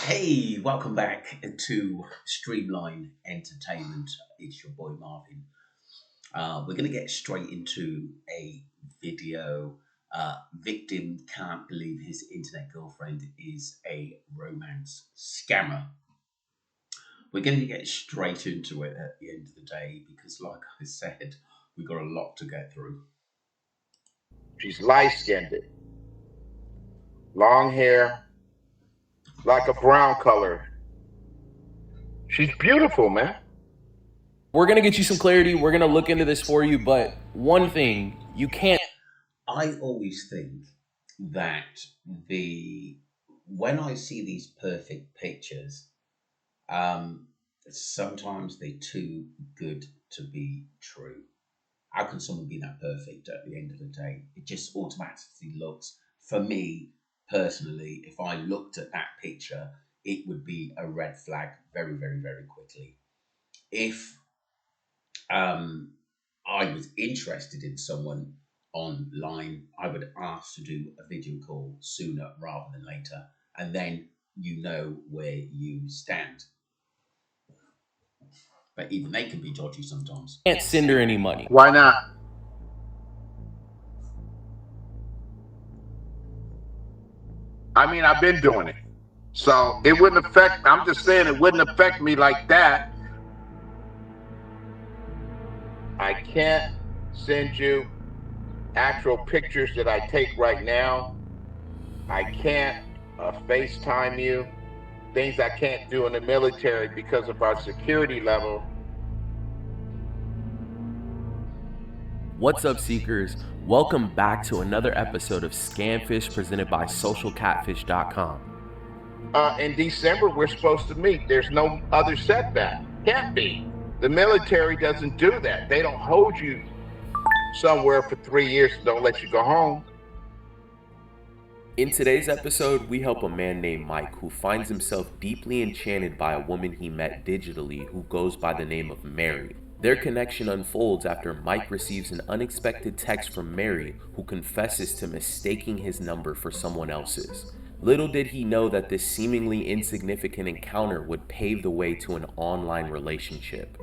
Hey, welcome back to Streamline Entertainment. It's your boy Marvin. We're going to get straight into a video. Victim can't believe his internet girlfriend is a romance scammer. We're going to get straight into it at the end of the day because, like I said, we've got a lot to get through. She's light skinned, long hair, like a brown color. She's beautiful, man. We're going to get you some clarity. We're going to look into this for you. But one thing, you can't. I always think that the when I see these perfect pictures, Um, sometimes they're too good to be true. How can someone be that perfect at the end of the day? It just automatically looks, for me personally, if I looked at that picture, it would be a red flag very, very, very quickly. If um, I was interested in someone online, I would ask to do a video call sooner rather than later, and then you know where you stand. But even they can be dodgy sometimes. Can't send her any money. Why not? I mean, I've been doing it. So it wouldn't affect, I'm just saying it wouldn't affect me like that. I can't send you actual pictures that I take right now. I can't FaceTime you. Things I can't do in the military because of our security level. What's up, Seekers? Welcome back to another episode of Scamfish presented by socialcatfish.com. In December, we're supposed to meet. There's no other setback. Can't be. The military doesn't do that. They don't hold you somewhere for 3 years and don't let you go home. In today's episode, we help a man named Mike who finds himself deeply enchanted by a woman he met digitally who goes by the name of Mary. Their connection unfolds after Mike receives an unexpected text from Mary, who confesses to mistaking his number for someone else's. Little did he know that this seemingly insignificant encounter would pave the way to an online relationship.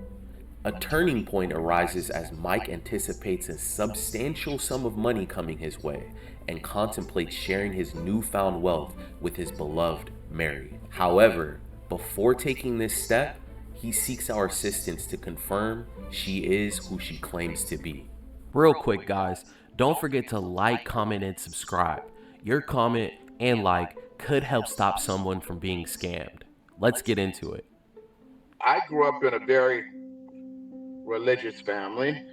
A turning point arises as Mike anticipates a substantial sum of money coming his way and contemplates sharing his newfound wealth with his beloved Mary. However, before taking this step, he seeks our assistance to confirm she is who she claims to be. Real quick, guys, don't forget to like, comment, and subscribe. Your comment and like could help stop someone from being scammed. Let's get into it. I grew up in a very religious family,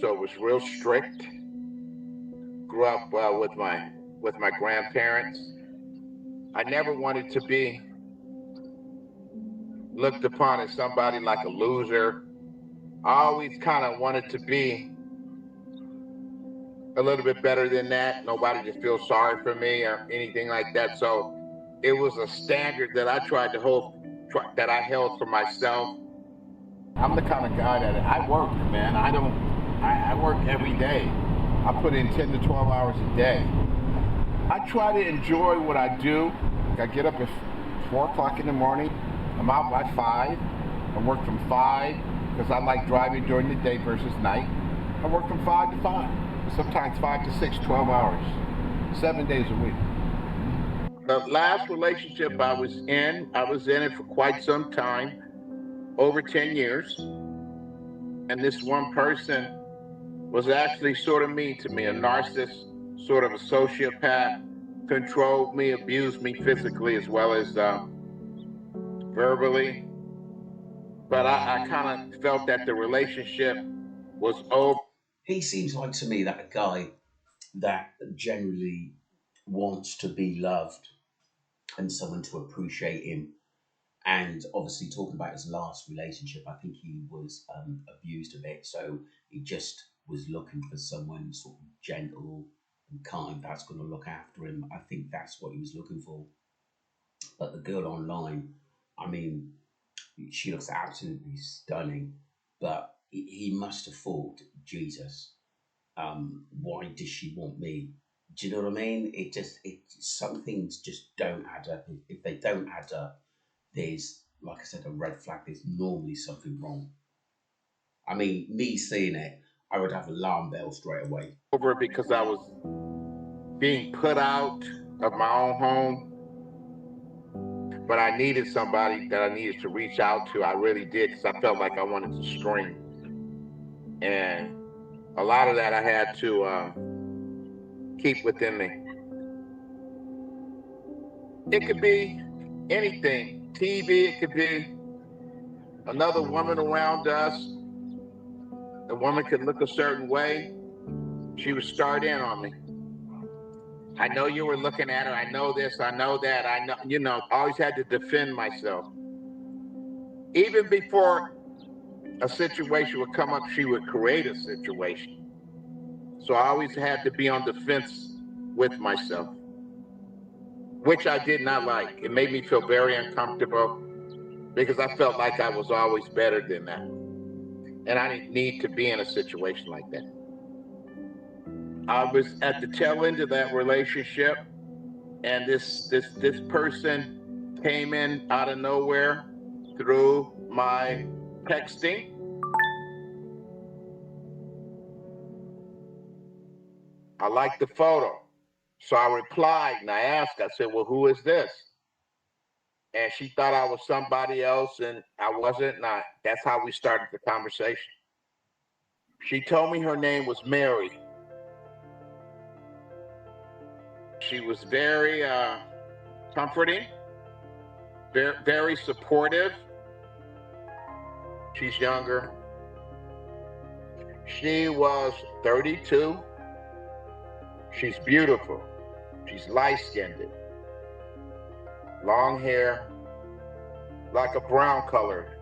so it was real strict. Grew up with my grandparents. I never wanted to be looked upon as somebody like a loser. I always kind of wanted to be a little bit better than that. Nobody to feel sorry for me or anything like that. So it was a standard that I tried to hold, that I held for myself. I'm the kind of guy that I work, man. I work every day. I put in 10 to 12 hours a day. I try to enjoy what I do. I get up at 4 o'clock in the morning. I'm out by 5. I work from 5 because I like driving during the day versus night. I work from 5 to 5. Sometimes 5 to 6, 12 hours, 7 days a week. The last relationship I was in it for quite some time, over 10 years. And this one person was actually sort of mean to me, a narcissist, sort of a sociopath, controlled me, abused me physically as well as verbally. But I kind of felt that the relationship was over. He seems like to me that a guy that generally wants to be loved and someone to appreciate him. And obviously, talking about his last relationship, I think he was abused a bit. So he just was looking for someone sort of gentle and kind that's going to look after him. I think that's what he was looking for. But the girl online, I mean, she looks absolutely stunning. But he must have thought, Jesus, why does she want me? Do you know what I mean? Some things just don't add up. If they don't add up, there's, like I said, a red flag. There's normally something wrong. I mean, me seeing it, I would have alarm bells straight away. Over it because I was being put out of my own home, but I needed somebody that I needed to reach out to. I really did because I felt like I wanted to scream. And a lot of that I had to keep within me. It could be anything, TV, it could be another woman around us. The woman could look a certain way. She would start in on me. I know you were looking at her. I know this. I know that. I know, I always had to defend myself. Even before a situation would come up, she would create a situation. So I always had to be on the fence with myself, which I did not like. It made me feel very uncomfortable because I felt like I was always better than that. And I didn't need to be in a situation like that. I was at the tail end of that relationship, and this person came in out of nowhere through my texting. I liked the photo. So I replied and I asked, I said, well, who is this? And she thought I was somebody else and I wasn't. And that's how we started the conversation. She told me her name was Mary. She was very comforting, very, very supportive. She's younger. She was 32. She's beautiful. She's light-skinned, long hair, like a brown colored.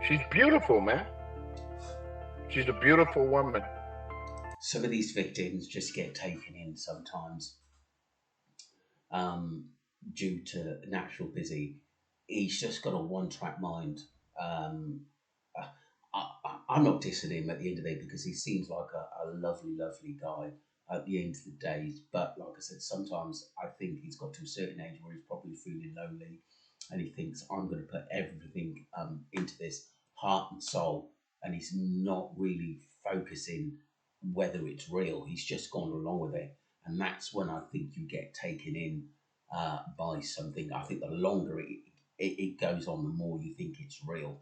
She's beautiful, man. She's a beautiful woman. Some of these victims just get taken in sometimes, um, due to natural busy. He's just got a one-track mind. Um, I'm not dissing him at the end of the day because he seems like a lovely, lovely guy at the end of the day. But like I said, sometimes I think he's got to a certain age where he's probably feeling lonely and he thinks, I'm going to put everything into this heart and soul. And he's not really focusing whether it's real. He's just gone along with it. And that's when I think you get taken in by something. I think the longer it goes on, the more you think it's real.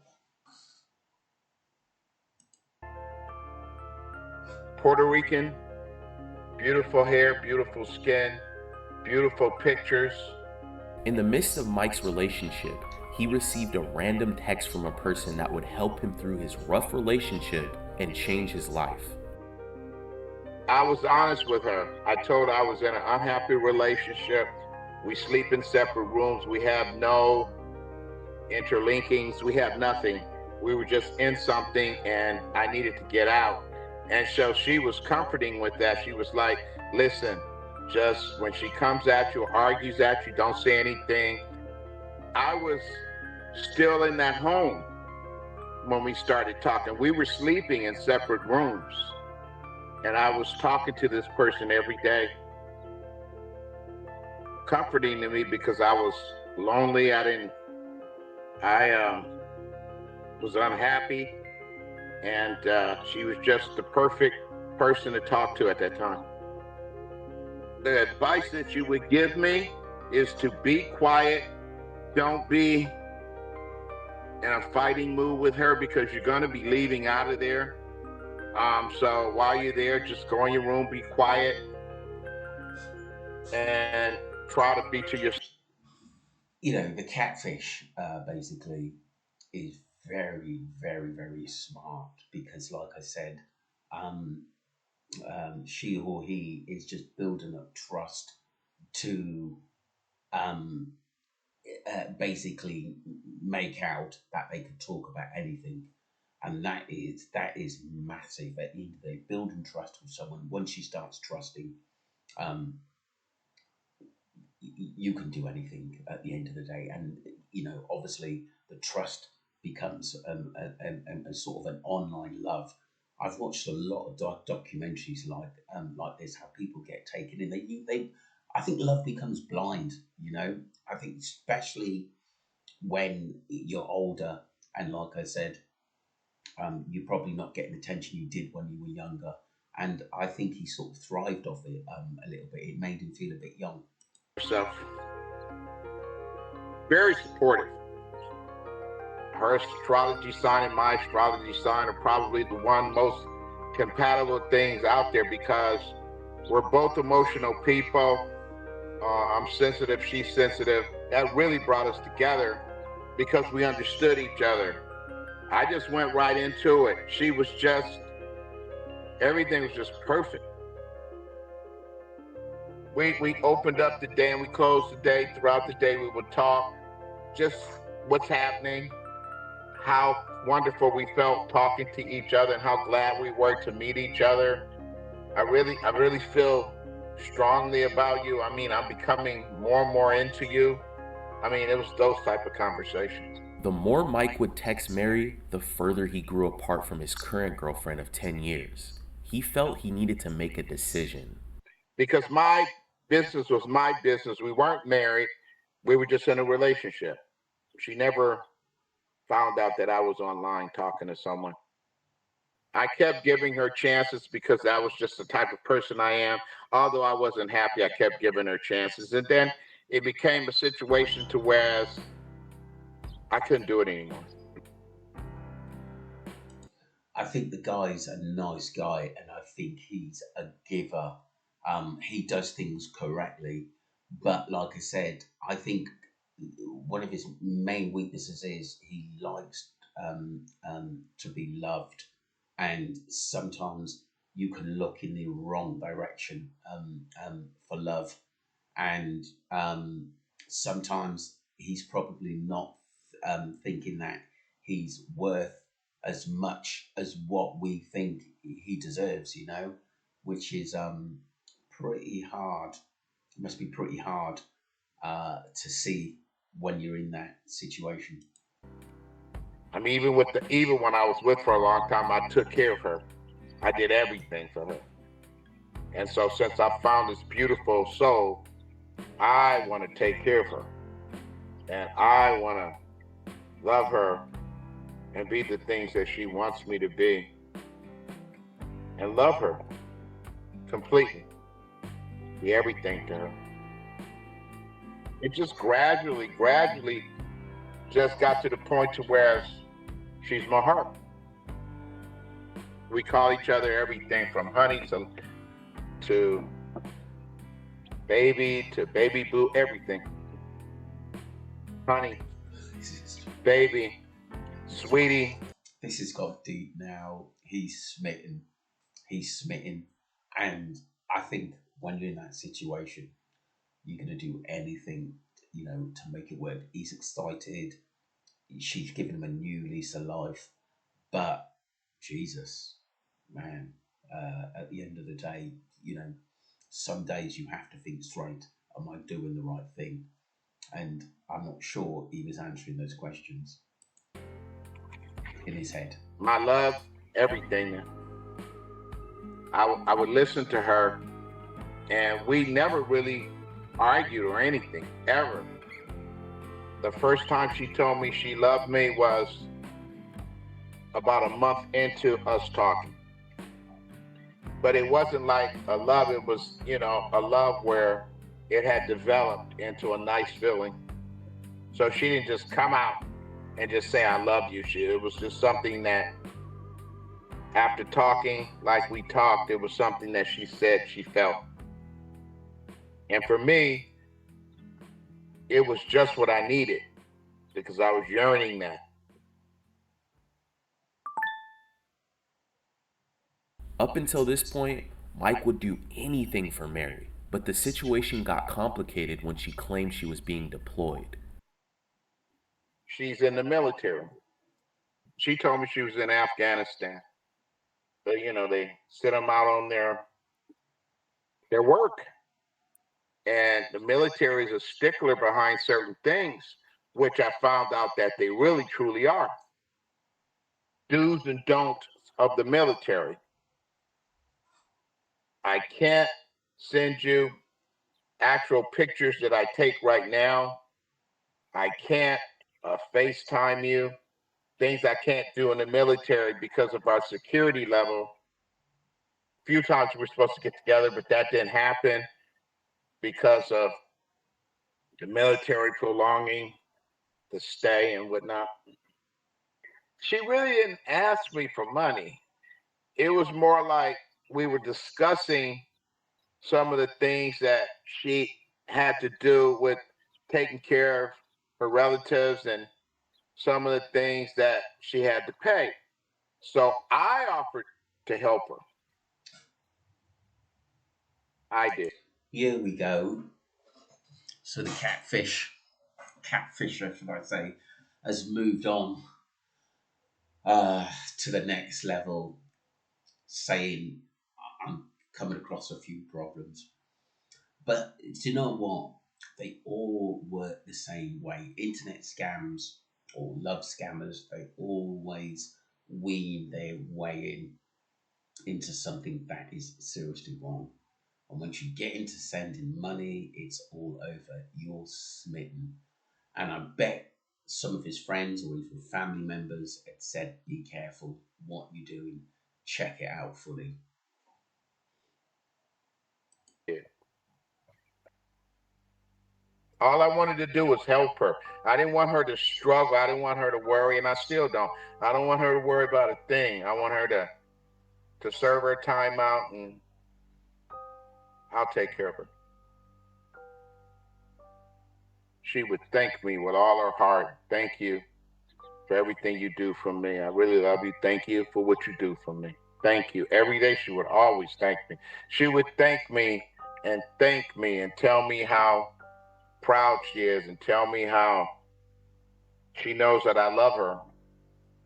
Puerto Rican, beautiful hair, beautiful skin, beautiful pictures. In the midst of Mike's relationship, he received a random text from a person that would help him through his rough relationship and change his life. I was honest with her. I told her I was in an unhappy relationship. We sleep in separate rooms. We have no interlinkings. We have nothing. We were just in something and I needed to get out. And so she was comforting with that. She was like, listen, just when she comes at you or argues at you, don't say anything. I was still in that home when we started talking. We were sleeping in separate rooms. And I was talking to this person every day, comforting to me because I was lonely. I was unhappy. And she was just the perfect person to talk to at that time. The advice that you would give me is to be quiet. Don't be in a fighting mood with her because you're going to be leaving out of there. So while you're there, just go in your room, be quiet, and try to be to yourself. You know, the catfish basically is very, very, very smart because, like I said, um, she or he is just building up trust to um, basically make out that they can talk about anything. And that is massive at the end of the day. Building trust with someone, once she starts trusting, um, you can do anything at the end of the day. And obviously, the trust becomes a sort of an online love I've watched a lot of documentaries like this, how people get taken in. I think love becomes blind. You know, I think especially when you're older, and like I said, you're probably not getting the attention you did when you were younger. And I think he sort of thrived off it a little bit. It made him feel a bit young. Herself, very supportive. Her astrology sign and my astrology sign are probably the one most compatible things out there because we're both emotional people. I'm sensitive, she's sensitive. That really brought us together because we understood each other. I just went right into it. She was just, everything was just perfect. We opened up the day and we closed the day. Throughout the day, we would talk just what's happening, how wonderful we felt talking to each other, and how glad we were to meet each other. I really feel strongly about you. I mean, I'm becoming more and more into you. I mean, it was those type of conversations. The more Mike would text Mary, the further he grew apart from his current girlfriend of 10 years. He felt he needed to make a decision. Because my business was my business. We weren't married. We were just in a relationship. She never found out that I was online talking to someone. I kept giving her chances because that was just the type of person I am. Although I wasn't happy, I kept giving her chances. And then it became a situation to where I couldn't do it anymore. I think the guy's a nice guy, and I think he's a giver. He does things correctly, but like I said, I think one of his main weaknesses is he likes to be loved, and sometimes you can look in the wrong direction for love, and sometimes he's probably not thinking that he's worth as much as what we think he deserves, you know, which is pretty hard. It must be pretty hard to see when you're in that situation. I mean, even when I was with her a long time, I took care of her. I did everything for her. And so since I found this beautiful soul, I want to take care of her. And I want to love her and be the things that she wants me to be. And love her completely. Be everything to her. It just gradually just got to the point to where she's my heart. We call each other everything from honey to baby boo, everything. Honey, baby, sweetie. This has got deep now. He's smitten. He's smitten. And I think when you're in that situation, you're going to do anything, you know, to make it work. He's excited. She's given him a new lease of life. But Jesus, man, at the end of the day, you know, some days you have to think straight. Am I doing the right thing? And I'm not sure he was answering those questions in his head. My love, everything. I would listen to her, and we never really argued or anything, ever. The first time she told me she loved me was about a month into us talking. But it wasn't like a love, it was, you know, a love where it had developed into a nice feeling. So she didn't just come out and just say, I love you. It was just something that after talking like we talked, it was something that she said she felt. And for me, it was just what I needed because I was yearning that. Up until this point, Mike would do anything for Mary, but the situation got complicated when she claimed she was being deployed. She's in the military. She told me she was in Afghanistan. But, you know, they sit them out on their work. And the military is a stickler behind certain things, which I found out that they really truly are. Do's and don'ts of the military. I can't send you actual pictures that I take right now. I can't FaceTime you. Things I can't do in the military because of our security level. A few times we were supposed to get together, but that didn't happen because of the military prolonging the stay and whatnot. She really didn't ask me for money. It was more like we were discussing some of the things that she had to do with taking care of her relatives and some of the things that she had to pay. So I offered to help her. I did. Here we go. So the catfisher, should I say, has moved on to the next level, saying, I'm coming across a few problems. But do you know what? They all work the same way. Internet scams or love scammers, they always weave their way into something that is seriously wrong. And once you get into sending money, it's all over. You're smitten. And I bet some of his friends or even family members had said, be careful what you're doing, check it out fully. All I wanted to do was help her. I didn't want her to struggle. I didn't want her to worry, and I still don't. I don't want her to worry about a thing. I want her to serve her time out, and I'll take care of her. She would thank me with all her heart. Thank you for everything you do for me. I really love you. Thank you for what you do for me. Thank you. Every day she would always thank me. She would thank me and tell me how proud she is and tell me how she knows that I love her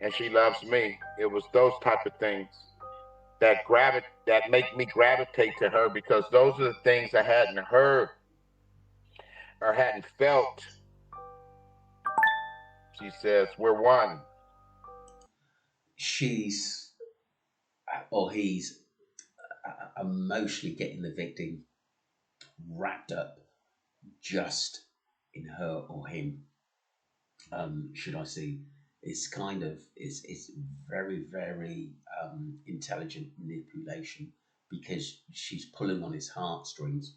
and she loves me. It was those type of things that make me gravitate to her, because those are the things I hadn't heard or hadn't felt. She says, we're one. She's or he's emotionally getting the victim wrapped up just in her or him. Should I say? It's kind of it's very very intelligent manipulation, because she's pulling on his heartstrings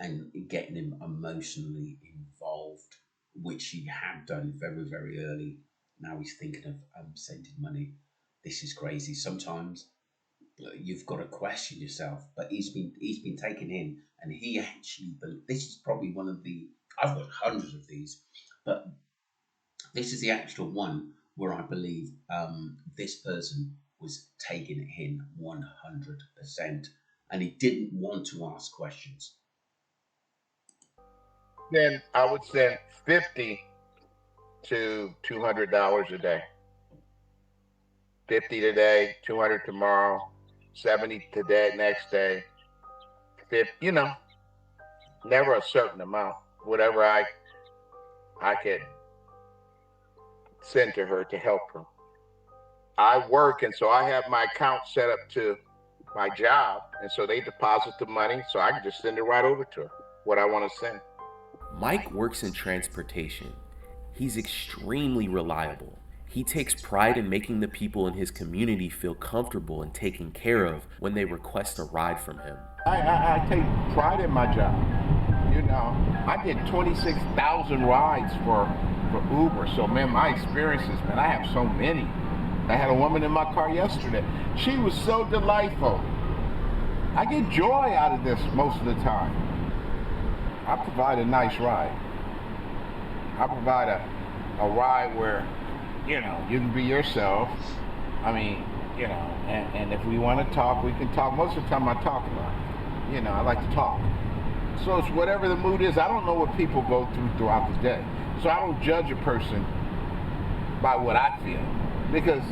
and getting him emotionally involved, which he had done very, very early. Now he's thinking of sending money. This is crazy. Sometimes you've got to question yourself, but he's been taken in, and he actually. This is probably one of the. I've got hundreds of these, but this is the actual one where I believe this person was taking it in 100%, and he didn't want to ask questions. Then I would send 50 to $200 a day. 50 today, 200 tomorrow, 70 today, next day. 50, never a certain amount. Whatever I could send to her to help her. I work, and so I have my account set up to my job, and so they deposit the money, so I can just send it right over to her, what I want to send. Mike works in transportation. He's extremely reliable. He takes pride in making the people in his community feel comfortable and taken care of when they request a ride from him. I take pride in my job. I did 26,000 rides for Uber. So, man, my experiences, man, I have so many. I had a woman in my car yesterday. She was so delightful. I get joy out of this most of the time. I provide a nice ride. I provide a ride where, you can be yourself. I mean, and if we want to talk, we can talk. Most of the time I talk a lot. I like to talk. So it's whatever the mood is. I don't know what people go through throughout the day. So I don't judge a person by what I feel, because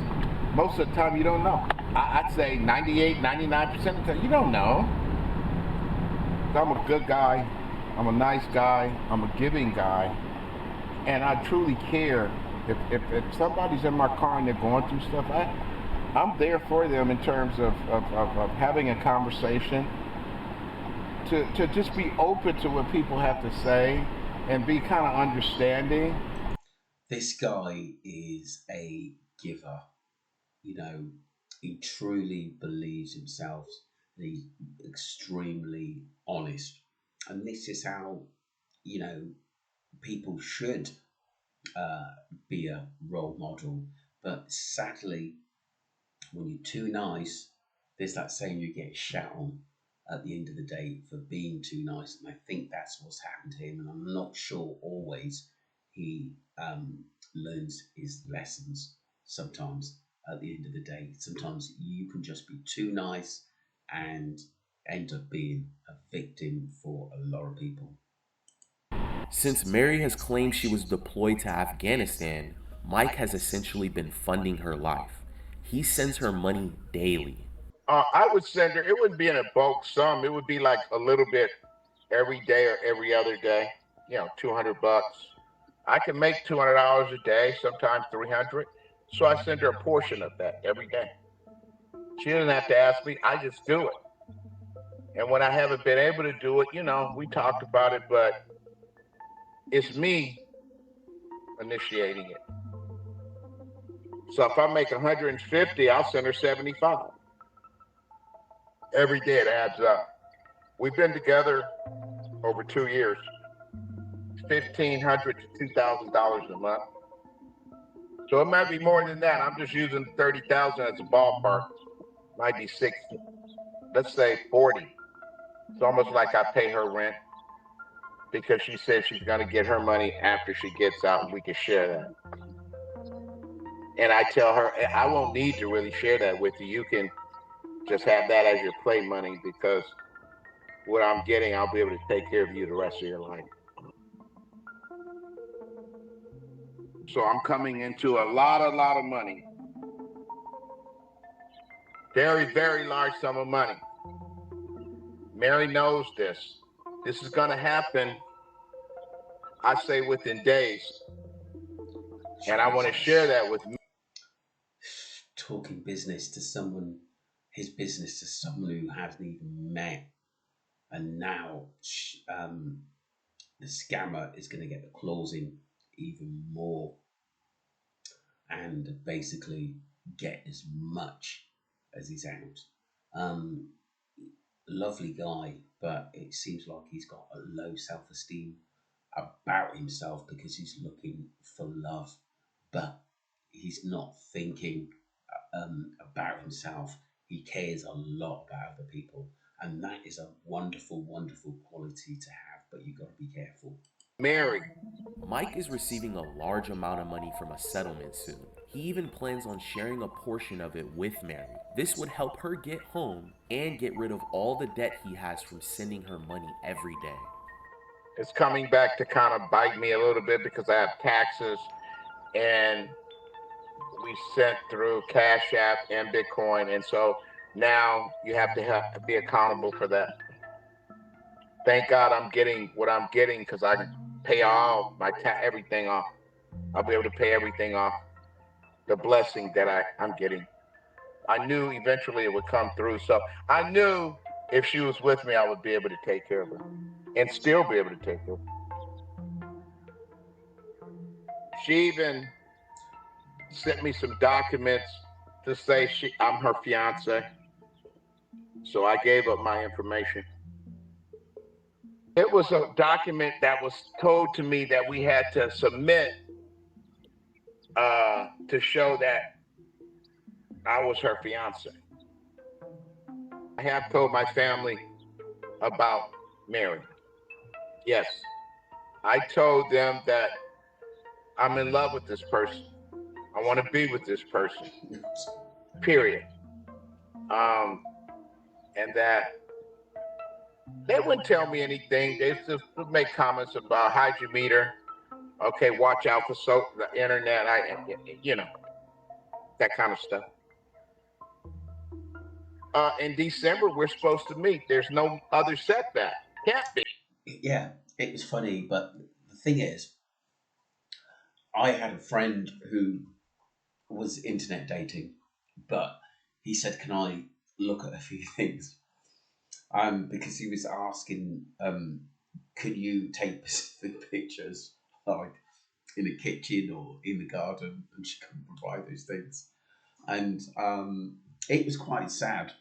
most of the time you don't know. I'd say 98, 99% of the time, you don't know. I'm a good guy. I'm a nice guy. I'm a giving guy. And I truly care. If somebody's in my car and they're going through stuff, I'm there for them in terms of having a conversation, to just be open to what people have to say and be kind of understanding. This guy is a giver. You know, he truly believes himself. He's extremely honest, and this is how, you know, people should uh, be a role model. But sadly, when you're too nice, there's that saying you get shat on at the end of the day for being too nice. And I think that's what's happened to him. And I'm not sure always he learns his lessons sometimes at the end of the day. Sometimes you can just be too nice and end up being a victim for a lot of people. Since Mary has claimed she was deployed to Afghanistan, Mike has essentially been funding her life. He sends her money daily. I would send her. It wouldn't be in a bulk sum. It would be like a little bit every day or every other day. 200 bucks. I can make $200 a day, sometimes 300. So I send her a portion of that every day. She doesn't have to ask me. I just do it. And when I haven't been able to do it, we talked about it, but it's me initiating it. So if I make 150, I'll send her 75. Every day it adds up. We've been together over 2 years, $1,500 to $2,000 a month. So it might be more than that. I'm just using 30,000 as a ballpark. Might be 60. Let's say 40. It's almost like I pay her rent because she says she's going to get her money after she gets out, and we can share that. And I tell her, I won't need to really share that with you. You can just have that as your play money, because what I'm getting, I'll be able to take care of you the rest of your life. So I'm coming into a lot of money. Very, very large sum of money. Mary knows this. This is going to happen, I say, within days. And I want to share that with me. Talking business to someone, his business to someone who hasn't even met, and now the scammer is going to get the claws in even more and basically get as much as he's out. Um, Lovely guy, but it seems like he's got a low self esteem about himself because he's looking for love, but he's not thinking about himself. He cares a lot about other people, and that is a wonderful, wonderful quality to have. But you've got to be careful. Mary. Mike is receiving a large amount of money from a settlement soon. He even plans on sharing a portion of it with Mary. This would help her get home and get rid of all the debt he has from sending her money every day. It's coming back to kind of bite me a little bit because I have taxes, and we sent through Cash App and Bitcoin. And so now you have to be accountable for that. Thank God I'm getting what I'm getting, because I can pay all my everything off. I'll be able to pay everything off. The blessing that I'm getting. I knew eventually it would come through. So I knew if she was with me, I would be able to take care of her and still be able to take care of her. She even sent me some documents to say I'm her fiance. So I gave up my information. It was a document that was told to me that we had to submit to show that I was her fiance. I have told my family about Mary. Yes. I told them that I'm in love with this person. I want to be with this person. Period. And that they wouldn't tell me anything. They just would make comments about, how'd you meet her? Okay, watch out for the internet. That kind of stuff. In December, we're supposed to meet. There's no other setback. Can't be. Yeah, it was funny, but the thing is, I had a friend who was internet dating, but he said, "Can I look at a few things?" Because he was asking, "Can you take specific pictures, like in the kitchen or in the garden?" And she couldn't provide those things, and it was quite sad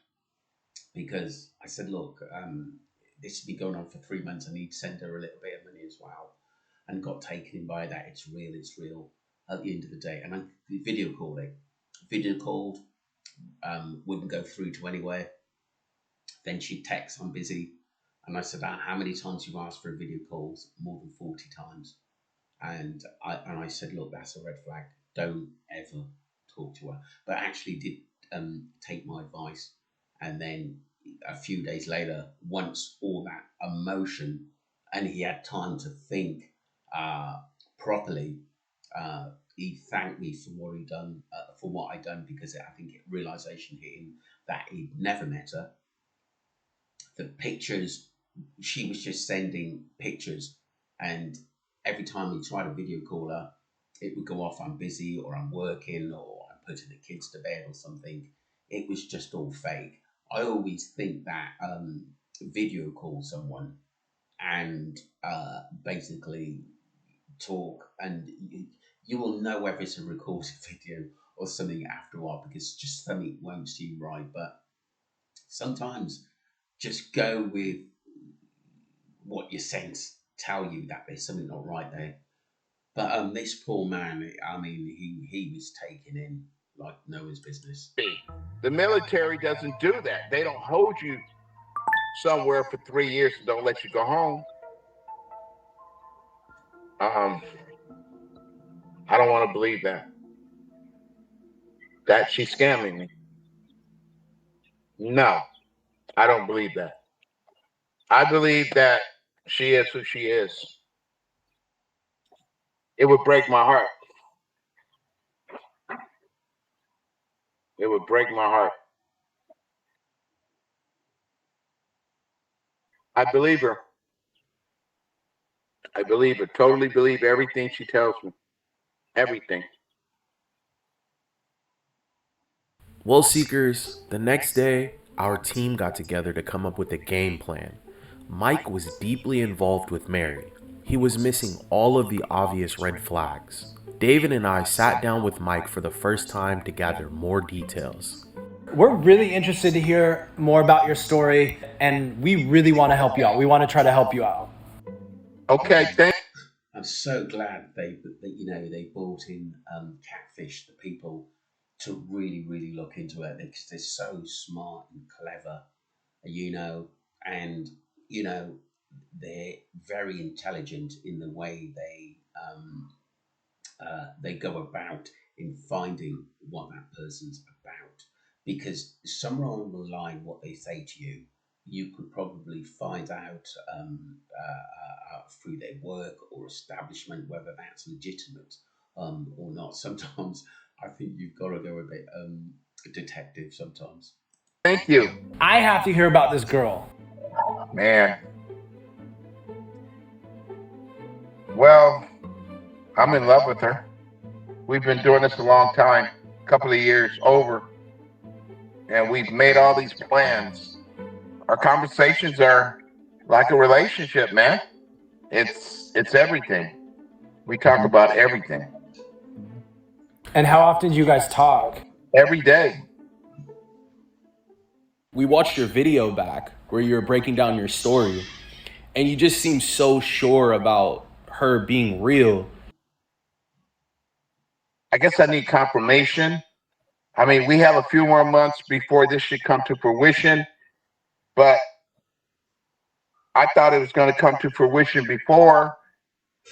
because I said, "Look, this has been going on for 3 months. I need to send her a little bit of money as well," and got taken in by that. It's real. It's real. At the end of the day, and I video called it. Video called, wouldn't go through to anywhere. Then she'd text, "I'm busy," and I said, "How many times you asked for a video calls?" More than 40 times. And I said, "Look, that's a red flag. Don't ever talk to her." But actually did take my advice, and then a few days later, once all that emotion, and he had time to think properly, he thanked me for what he done, for what I done, because I think realization hit him that he'd never met her. The pictures, she was just sending pictures, and every time we tried to video call her, it would go off, "I'm busy," or "I'm working," or "I'm putting the kids to bed," or something. It was just all fake. I always think that video call someone and basically talk, and you will know whether it's a recorded video or something after a while, because just something won't seem right. But sometimes just go with what your sense tell you, that there's something not right there. But this poor man, I mean, he was taken in like no one's business. The military doesn't do that. They don't hold you somewhere for 3 years and don't let you go home. I don't want to believe that she's scamming me. No, I don't believe that. I believe that she is who she is. It would break my heart. It would break my heart. I believe her. I believe her. Totally believe everything she tells me. Everything. Well, Seekers, the next day, our team got together to come up with a game plan. Mike was deeply involved with Mary. He was missing all of the obvious red flags. David and I sat down with Mike for the first time to gather more details. We're really interested to hear more about your story, and we really want to help you out. We want to try to help you out. Okay, I'm so glad they brought in Catfish, the people, to really look into it, because they're so smart and clever, and they're very intelligent in the way they go about in finding what that person's about. Because somewhere along the line, what they say to you, you could probably find out through their work or establishment whether that's legitimate or not. Sometimes I think you've got to go a bit detective sometimes. thank you. I have to hear about this girl. Man. Well, I'm in love with her. We've been doing this a long time, a couple of years over, and we've made all these plans. Our conversations are like a relationship, man. It's everything. We talk about everything And how often do you guys talk? every day. We watched your video back where you were breaking down your story, and you just seem so sure about her being real. I guess I need confirmation. I mean, we have a few more months before this should come to fruition, but I thought it was going to come to fruition before,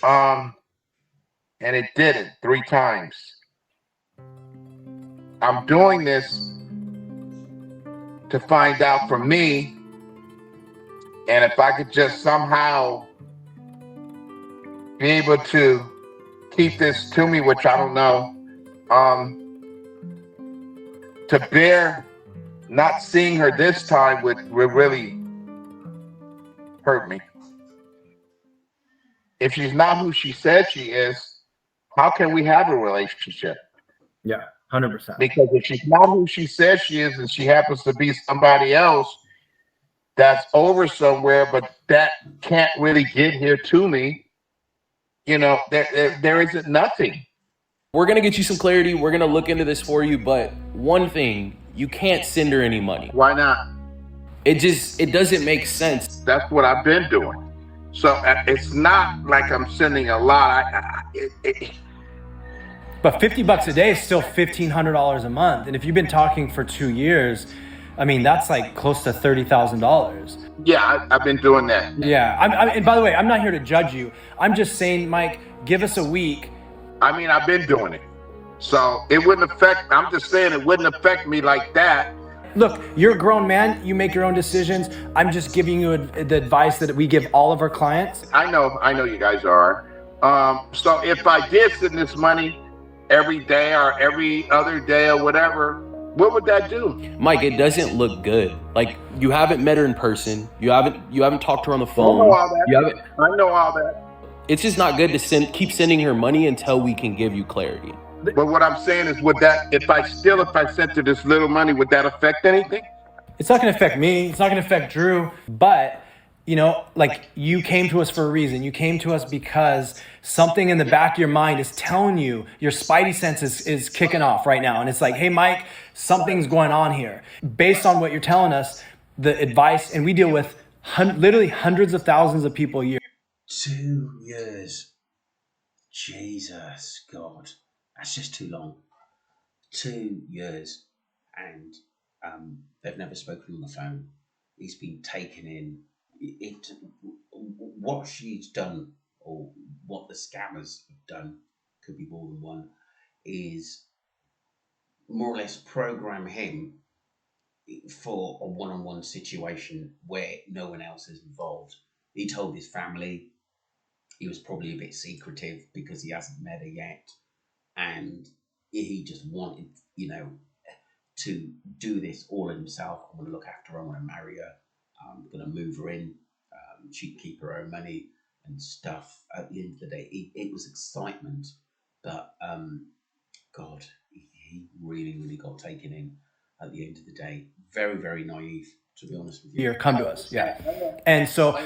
and it didn't 3 times. I'm doing this to find out for me, and if I could just somehow be able to keep this to me, which I don't know, to bear not seeing her this time would really hurt me. If she's not who she said she is, how can we have a relationship? Yeah, 100%. Because if she's not who she says she is, and she happens to be somebody else that's over somewhere, but that can't really get here to me, there isn't nothing. We're going to get you some clarity. We're going to look into this for you. But one thing, you can't send her any money. Why not? It doesn't make sense. That's what I've been doing. So it's not like I'm sending a lot. But $50 a day is still $1,500 a month. And if you've been talking for 2 years, I mean, that's like close to $30,000. Yeah, I've been doing that. Yeah. And by the way, I'm not here to judge you. I'm just saying, Mike, give us a week. I mean, I've been doing it. So it wouldn't affect, I'm just saying it wouldn't affect me like that. Look, you're a grown man. You make your own decisions. I'm just giving you the advice that we give all of our clients. I know you guys are. So if I did send this money every day or every other day or whatever, what would that do? Mike, it doesn't look good. Like, you haven't met her in person. You haven't talked to her on the phone. I know all that. I know all that. It's just not good to keep sending her money until we can give you clarity. But what I'm saying is, would that, if I sent her this little money, would that affect anything? It's not going to affect me. It's not going to affect Drew. But, like, you came to us for a reason. You came to us because something in the back of your mind is telling you, your spidey sense is kicking off right now. And it's like, hey, Mike, something's going on here. Based on what you're telling us, the advice, and we deal with literally hundreds of thousands of people a year. 2 years. Jesus, God. That's just too long. 2 years. And they've never spoken on the phone. He's been taken in. What she's done, or what the scammers have done, could be more than one, is more or less program him for a one-on-one situation where no one else is involved. He told his family. He was probably a bit secretive because he hasn't met her yet. And he just wanted, to do this all himself. I want to look after her. I want to marry her. I'm going to move her in. She can keep her own money and stuff. At the end of the day, it was excitement. But, God, he really, really got taken in at the end of the day. Very, very naive, to be honest with you. Here, come to us. Yeah. And so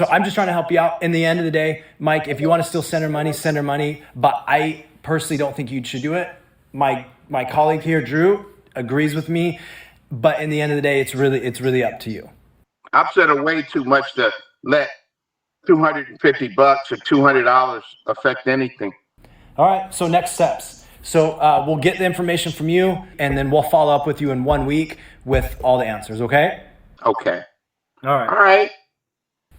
I'm just trying to help you out. In the end of the day, Mike, if you want to still send her money, send her money. But I personally don't think you should do it. My colleague here, Drew, agrees with me. But in the end of the day, it's really up to you. I've said way too much to let $250 or $200 affect anything. All right. So next steps. So we'll get the information from you, and then we'll follow up with you in 1 week with all the answers. Okay? Okay. All right. All right.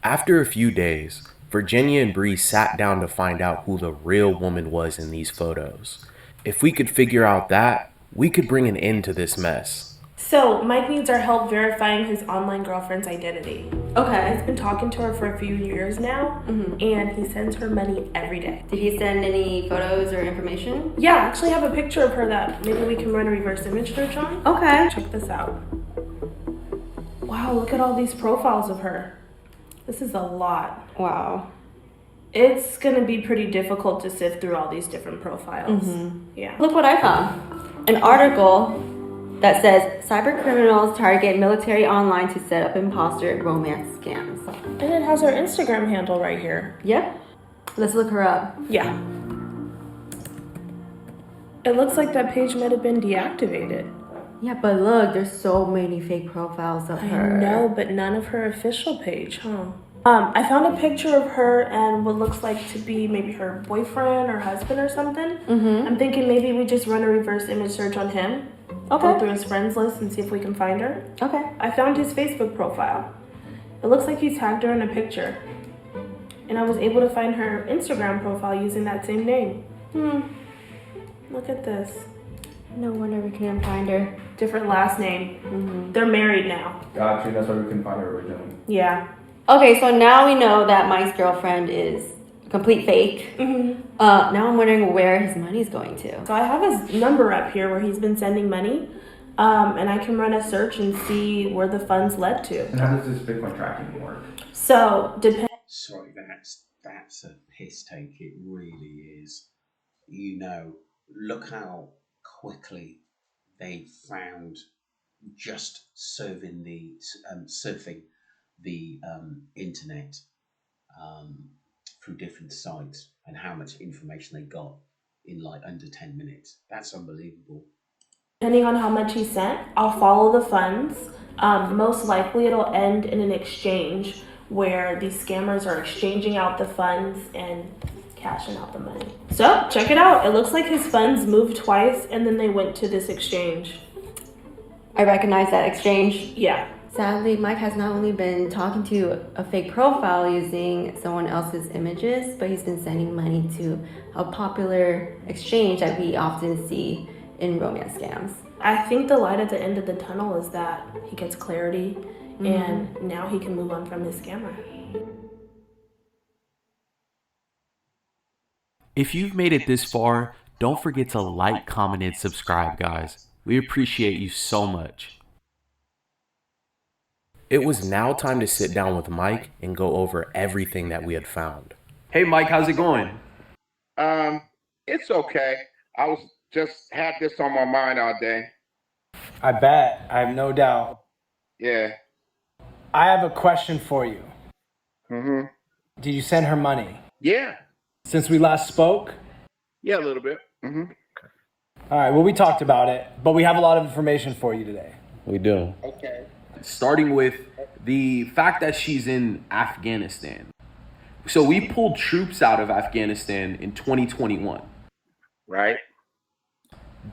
After a few days, Virginia and Bree sat down to find out who the real woman was in these photos. If we could figure out that, we could bring an end to this mess. So, Mike needs our help verifying his online girlfriend's identity. Okay. He's been talking to her for a few years now, and he sends her money every day. Did he send any photos or information? Yeah, I actually have a picture of her that maybe we can run a reverse image search on. Okay. Check this out. Wow, look at all these profiles of her. This is a lot. Wow. It's gonna be pretty difficult to sift through all these different profiles. Yeah. Look what I found. An article that says cyber criminals target military online to set up imposter romance scams. And it has her Instagram handle right here. Yep. Let's look her up. Yeah. It looks like that page might have been deactivated. Yeah, but look, there's so many fake profiles of her. I know, but none of her official page, huh? I found a picture of her and what looks like to be maybe her boyfriend or husband or something. I'm thinking maybe we just run a reverse image search on him. Go through his friends list and see if we can find her. Okay. I found his Facebook profile. It looks like he tagged her in a picture. And I was able to find her Instagram profile using that same name. Look at this. No wonder we couldn't find her. Different last name. They're married now. Gotcha, that's why we couldn't find her originally. Yeah. Okay, so now we know that Mike's girlfriend is a complete fake. Now I'm wondering where his money's going to. So I have his number up here where he's been sending money. And I can run a search and see where the funds led to. And how does this Bitcoin tracking work? So, Sorry, that's a piss take. It really is. Look how quickly they found just surfing the internet through different sites and how much information they got in like under 10 minutes. That's unbelievable. Depending on how much he sent, I'll follow the funds. Most likely, it'll end in an exchange where these scammers are exchanging out the funds and cashing out the money. So, check it out. It looks like his funds moved twice and then they went to this exchange. I recognize that exchange. Yeah. Sadly, Mike has not only been talking to a fake profile using someone else's images, but he's been sending money to a popular exchange that we often see in romance scams. I think the light at the end of the tunnel is that he gets clarity and now he can move on from his scammer. If you've made it this far, don't forget to like, comment, and subscribe, guys. We appreciate you so much. It was now time to sit down with Mike and go over everything that we had found. Hey Mike, how's it going? It's okay. I was just had this on my mind all day. I bet. I have no doubt. Yeah. I have a question for you. Mm-hmm. Did you send her money? Yeah. Since we last spoke? Yeah, a little bit. Mm-hmm. All right, well, we talked about it, but we have a lot of information for you today. We do. Okay. Starting with the fact that she's in Afghanistan. So we pulled troops out of Afghanistan in 2021. Right.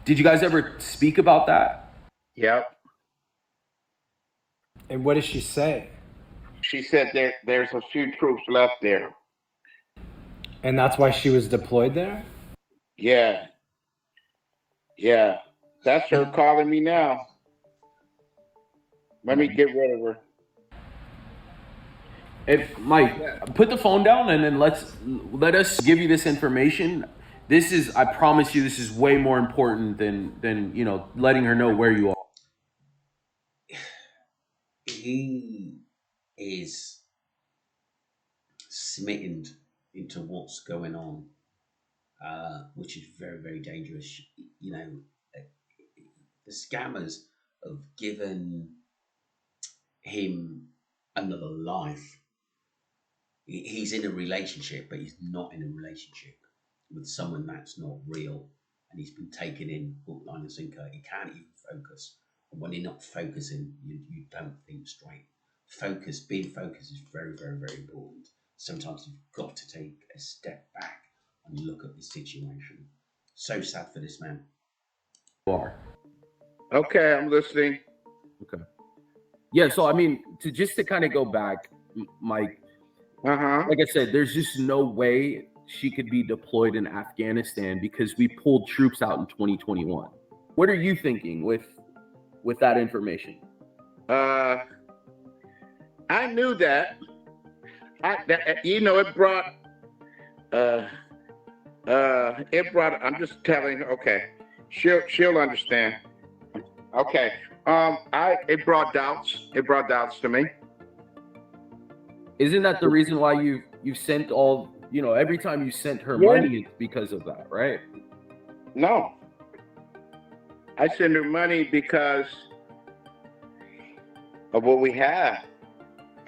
Did you guys ever speak about that? Yep. And what does she say? She said there's a few troops left there. And that's why she was deployed there? Yeah. Yeah. That's her calling me now. Let me get rid of her. If Mike, put the phone down and then let us give you this information. This is, I promise you, this is way more important than you know, letting her know where you are. He is smitten into what's going on, which is very, very dangerous. You know, the scammers have given him another life. He's in a relationship, but he's not in a relationship with someone that's not real, and he's been taken in hook, line, and sinker. He can't even focus. And when you're not focusing, you don't think straight. Being focused is very, very, very important. Sometimes you've got to take a step back and look at the situation. So sad for this man. You are. Okay, I'm listening. Okay. Yeah, so I mean, to kind of go back, Mike, like I said, there's just no way she could be deployed in Afghanistan because we pulled troops out in 2021. What are you thinking with that information? I knew that. It brought. I'm just telling her. Okay, she'll understand. Okay. It brought doubts. It brought doubts to me. Isn't that the reason why you've sent all, you know, every time you sent her money, it's because of that, right? No. I send her money because of what we have.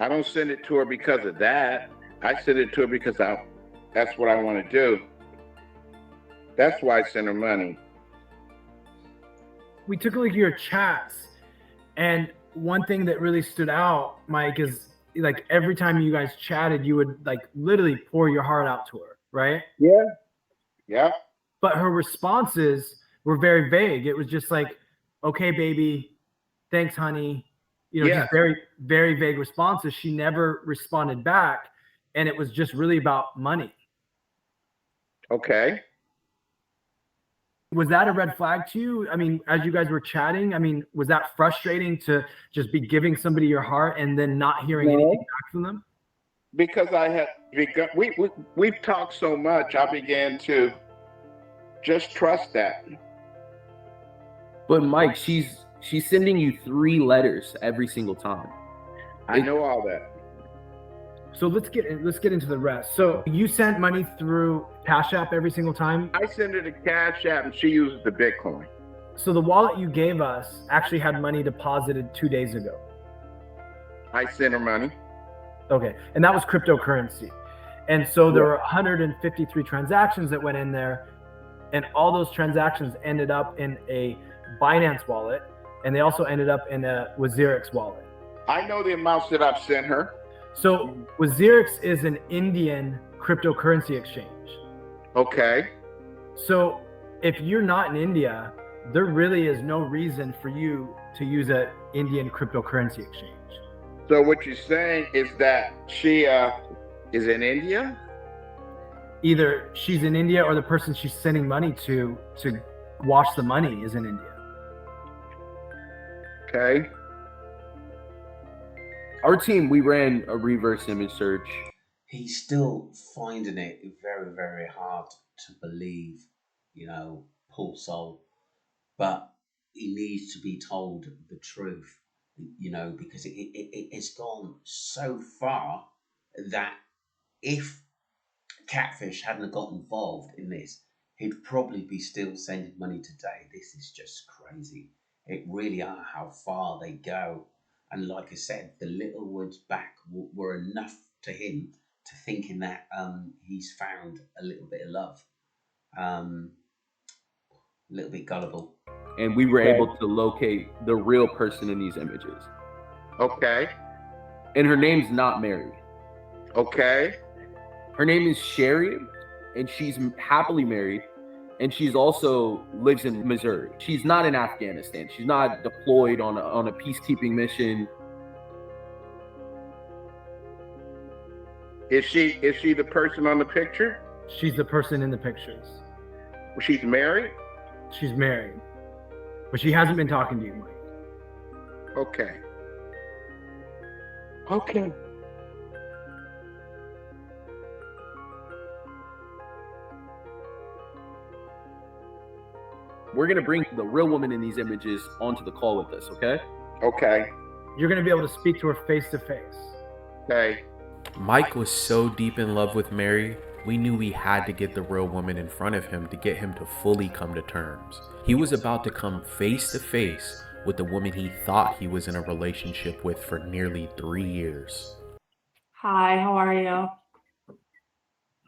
I don't send it to her because of that. I send it to her because that's what I want to do. That's why I send her money. We took a look at your chats, and one thing that really stood out, Mike, is like every time you guys chatted, you would like literally pour your heart out to her, right? Yeah. Yeah. But her responses were very vague. It was just like, okay, baby, thanks, honey. You know, just very, very vague responses. She never responded back. And it was just really about money. Okay. Was that a red flag to you? I mean, as you guys were chatting, I mean, was that frustrating to just be giving somebody your heart and then not hearing anything back from them? Because we've talked so much, I began to just trust that. But Mike, she's sending you 3 letters every single time. I know all that. So let's get into the rest. So you sent money through Cash App every single time. I send her the Cash App and she uses the Bitcoin. So the wallet you gave us actually had money deposited 2 days ago. I send her money. Okay, and that was cryptocurrency. And so there were 153 transactions that went in there, and all those transactions ended up in a Binance wallet, and they also ended up in a Wazirix wallet. I know the amounts that I've sent her. So Wazirix is an Indian cryptocurrency exchange. Okay. So if you're not in India, there really is no reason for you to use an Indian cryptocurrency exchange. So what you're saying is that she is in India? Either she's in India or the person she's sending money to wash the money is in India. Okay. Our team, we ran a reverse image search. He's still finding it very, very hard to believe, poor soul. But he needs to be told the truth, because it's gone so far that if Catfish hadn't got involved in this, he'd probably be still sending money today. This is just crazy. It really are how far they go. And like I said, the little words back were enough to him to thinking that he's found a little bit of love. A little bit gullible. And we were able to locate the real person in these images. Okay. And her name's not Mary. Okay. Her name is Sherry, and she's happily married, and she's also lives in Missouri. She's not in Afghanistan. She's not deployed on a peacekeeping mission. Is she the person on the picture? She's the person in the pictures. She's married? She's married. But she hasn't been talking to you, Mike. Okay. Okay. We're going to bring the real woman in these images onto the call with us, okay? Okay. You're going to be able to speak to her face to face. Okay. Mike was so deep in love with Mary, we knew we had to get the real woman in front of him to get him to fully come to terms. He was about to come face to face with the woman he thought he was in a relationship with for nearly 3 years. Hi, how are you?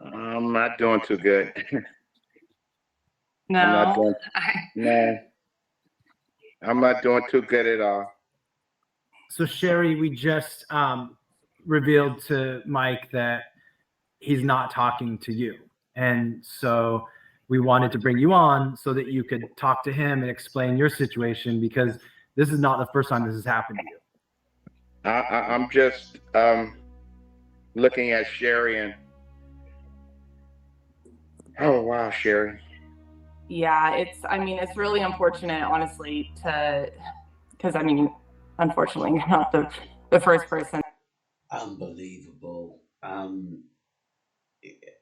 I'm not doing too good. No. I'm not doing too good at all. So Sherry, we just revealed to Mike that he's not talking to you. And so we wanted to bring you on so that you could talk to him and explain your situation, because this is not the first time this has happened to you. I'm just looking at Sherry and oh wow, Sherry. Yeah, it's really unfortunate, honestly, because unfortunately, you're not the first person. Unbelievable.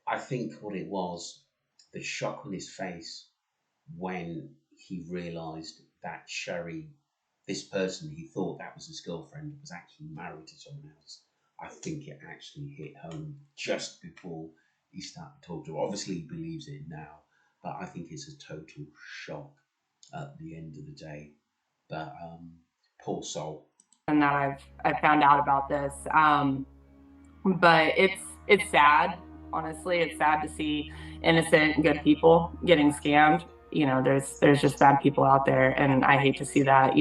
I think what it was, the shock on his face when he realised that Sherry, this person he thought that was his girlfriend, was actually married to someone else. I think it actually hit home just before he started to talk to her. Obviously, he believes it now, but I think it's a total shock at the end of the day. But poor soul. And that I've found out about this, but it's sad. Honestly, it's sad to see innocent, good people getting scammed. There's just bad people out there, and I hate to see that,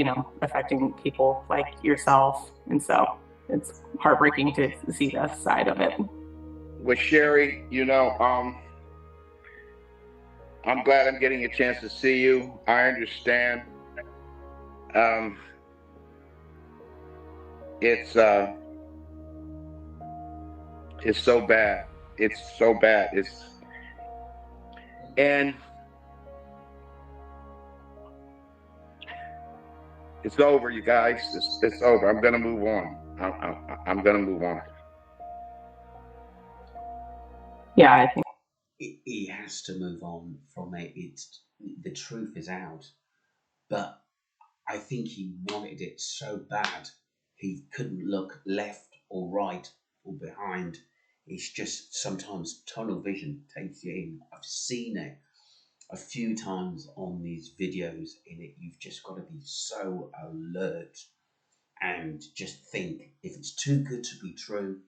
affecting people like yourself. And so it's heartbreaking to see this side of it. With Sherry, I'm glad I'm getting a chance to see you. I understand. It's so bad. It's so bad. It's over, you guys. It's over. I'm gonna move on. I'm gonna move on. Yeah, I think He has to move on from it. The truth is out, but I think he wanted it so bad he couldn't look left or right or behind. It's just sometimes tunnel vision takes you in. I've seen it a few times on these videos. In it, you've just got to be so alert and just think, if it's too good to be true,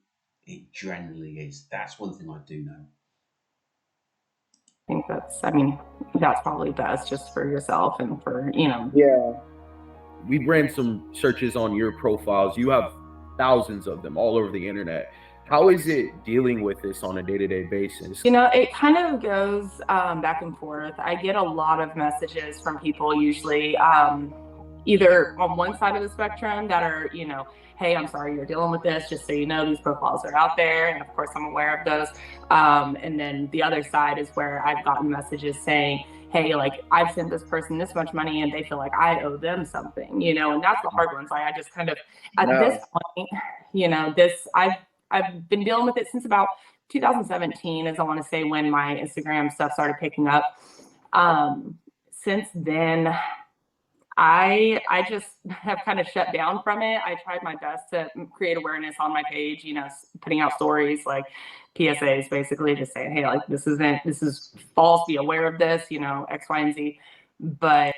it generally is. That's one thing I do know. I think that's probably best just for yourself and for, Yeah. We ran some searches on your profiles. You have thousands of them all over the internet. How is it dealing with this on a day-to-day basis? It kind of goes back and forth. I get a lot of messages from people, usually either on one side of the spectrum that are, hey, I'm sorry you're dealing with this. Just so you know, these profiles are out there. And of course, I'm aware of those. And then the other side is where I've gotten messages saying, hey, like, I've sent this person this much money and they feel like I owe them something, and that's the hard ones. Like, I just kind of, at this point, I've been dealing with it since about 2017, is I want to say, when my Instagram stuff started picking up. Since then, I just have kind of shut down from it. I tried my best to create awareness on my page, putting out stories like PSAs, basically just saying, hey, like, this is false, be aware of this, X, Y, and Z. But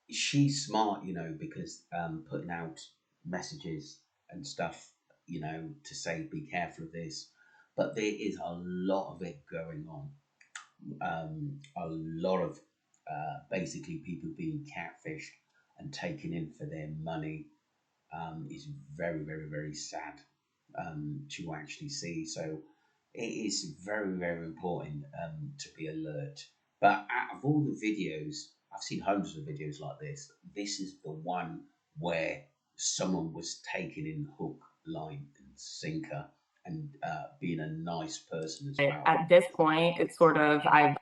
she's smart, because putting out messages and stuff, to say be careful of this, but there is a lot of it going on. A lot of basically people being catfished and taken in for their money is very, very, very sad to actually see. So it is very, very important to be alert. But out of all the videos, I've seen hundreds of videos like this. This is the one where someone was taken in hook, line, and sinker, and being a nice person as well. At this point, it's sort of, I've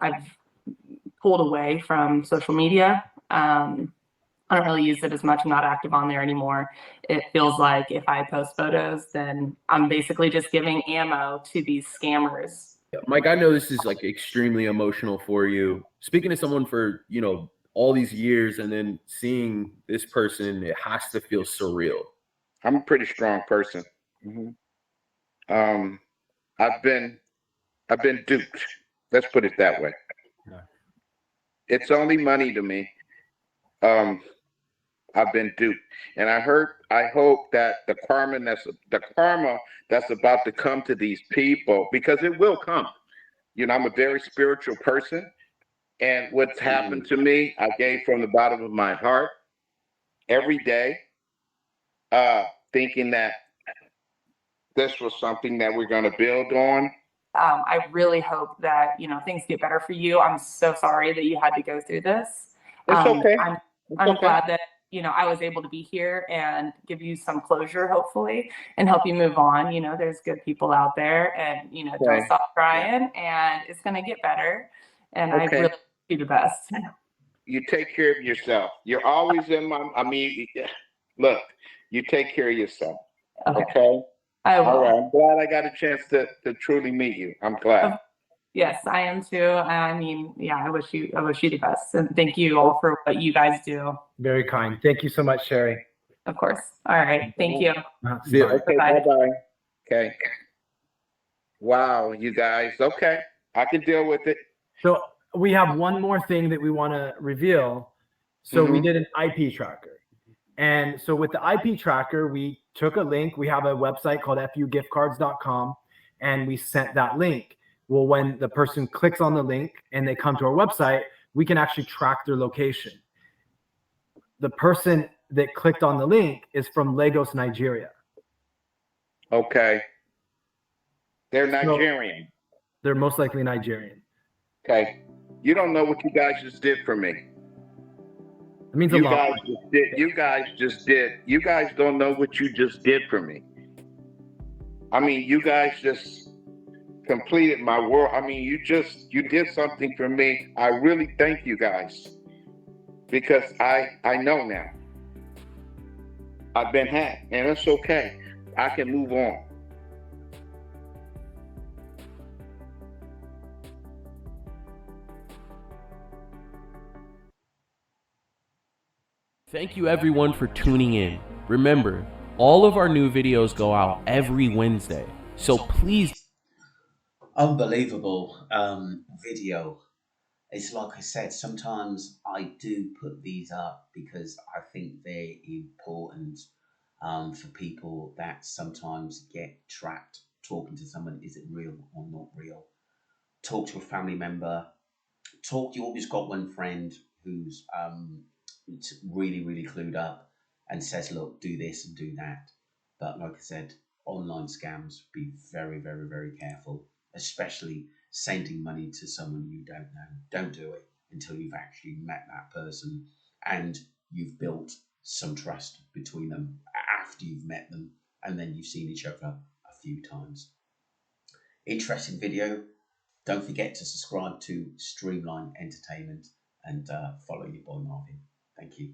pulled away from social media. I don't really use it as much. I'm not active on there anymore. It feels like if I post photos, then I'm basically just giving ammo to these scammers. Mike, I know this is like extremely emotional for you. Speaking to someone for, all these years and then seeing this person, it has to feel surreal. I'm a pretty strong person. Mm-hmm. I've been duped. Let's put it that way. Yeah. It's only money to me. I've been duped, and I hope that the karma that's about to come to these people, because it will come. I'm a very spiritual person, and what's happened to me, I gave from the bottom of my heart every day, thinking that this was something that we're going to build on. I really hope that, things get better for you. I'm so sorry that you had to go through this. It's okay. I'm glad that, I was able to be here and give you some closure, hopefully, and help you move on. There's good people out there, and, don't stop trying, and it's going to get better. And I really do the best. You take care of yourself. You're always look, you take care of yourself. Okay? I will. All right. I'm glad I got a chance to truly meet you. I'm glad. Yes, I am too. I wish you the best, and thank you all for what you guys do. Very kind. Thank you so much, Sherry. Of course. All right. Thank you. See you. Okay. Bye-bye. Okay. Wow, you guys. Okay. I can deal with it. So we have one more thing that we want to reveal. So we did an IP tracker. And so with the IP tracker, we took a link. We have a website called fugiftcards.com, and we sent that link. Well, when the person clicks on the link and they come to our website, we can actually track their location. The person that clicked on the link is from Lagos, Nigeria. Okay. They're Nigerian. So they're most likely Nigerian. Okay. You don't know what you guys just did for me. It means a lot. You guys don't know what you just did for me. You guys just completed my world. You did something for me. I really thank you guys, because I know now I've been hacked, and it's okay. I can move on. Thank you everyone for tuning in. Remember, All of our new videos go out every Wednesday. So please. Unbelievable video. It's like I said, sometimes I do put these up because I think they're important for people that sometimes get trapped talking to someone. Is it real or not real? Talk to a family member. You always got one friend who's really, really clued up and says, look, do this and do that. But like I said, online scams, be very, very, very careful, especially sending money to someone you don't know. Don't do it until you've actually met that person and you've built some trust between them after you've met them and then you've seen each other a few times. Interesting video. Don't forget to subscribe to Streamline Entertainment and follow your boy Marvin. Thank you.